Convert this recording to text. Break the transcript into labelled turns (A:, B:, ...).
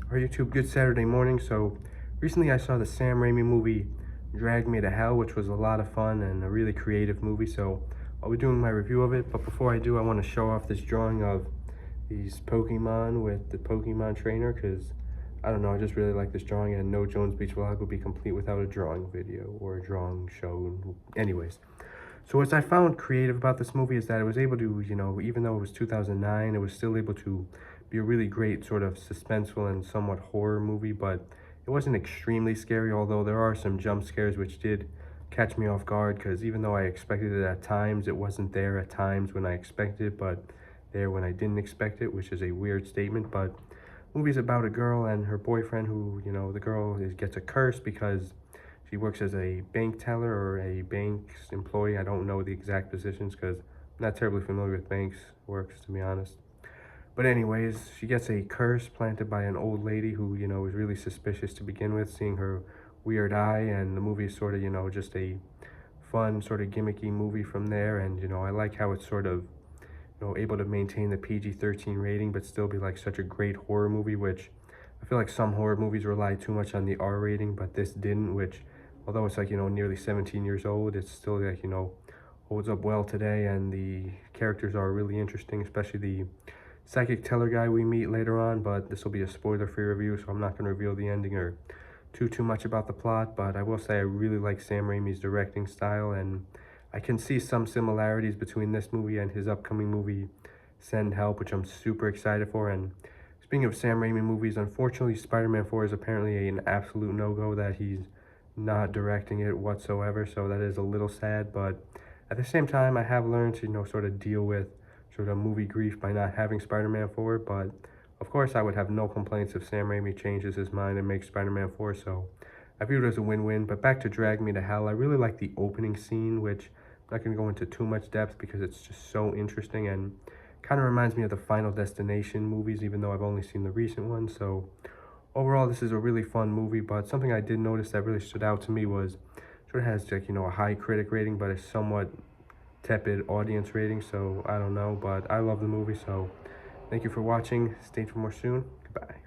A: Our YouTube, good Saturday morning. So recently I saw the Sam Raimi movie Drag Me to Hell, which was a lot of fun and a really creative movie. So I'll be doing my review of it, but before I do, I want to show off this drawing of these Pokemon with the Pokemon trainer, because I don't know, I just really like this drawing, and no Jones Beach vlog would be complete without a drawing video or a drawing show. Anyways, so what I found creative about this movie is that it was able to, even though it was 2009, it was still able to be a really great sort of suspenseful and somewhat horror movie, but it wasn't extremely scary, although there are some jump scares which did catch me off guard, because even though I expected it at times, it wasn't there at times when I expected it, but there when I didn't expect it, which is a weird statement. But movie's about a girl and her boyfriend who, the girl gets a curse because she works as a bank teller or a bank's employee. I don't know the exact positions because I'm not terribly familiar with banks works, to be honest. But anyways, she gets a curse planted by an old lady who, is really suspicious to begin with, seeing her weird eye. And the movie is sort of, just a fun, sort of gimmicky movie from there. And, I like how it's sort of, able to maintain the PG-13 rating, but still be like such a great horror movie, which I feel like some horror movies rely too much on the R rating, but this didn't, which, although it's like, nearly 17 years old, it's still like, holds up well today. And the characters are really interesting, especially the psychic teller guy we meet later on, but this will be a spoiler-free review, so I'm not going to reveal the ending or too much about the plot. But I will say I really like Sam Raimi's directing style, and I can see some similarities between this movie and his upcoming movie Send Help, which I'm super excited for. And speaking of Sam Raimi movies, unfortunately Spider-Man 4 is apparently an absolute no-go, that he's not directing it whatsoever, so that is a little sad. But at the same time, I have learned to, sort of deal with sort of movie grief by not having Spider-Man 4, but of course I would have no complaints if Sam Raimi changes his mind and makes Spider-Man 4, so I view it as a win-win. But back to Drag Me to Hell, I really like the opening scene, which I'm not going to go into too much depth because it's just so interesting and kind of reminds me of the Final Destination movies, even though I've only seen the recent one. So overall, this is a really fun movie, but something I did notice that really stood out to me was sort of has like, a high critic rating, but a somewhat tepid audience rating, so I don't know, but I love the movie. So thank you for watching. Stay tuned for more soon. Goodbye.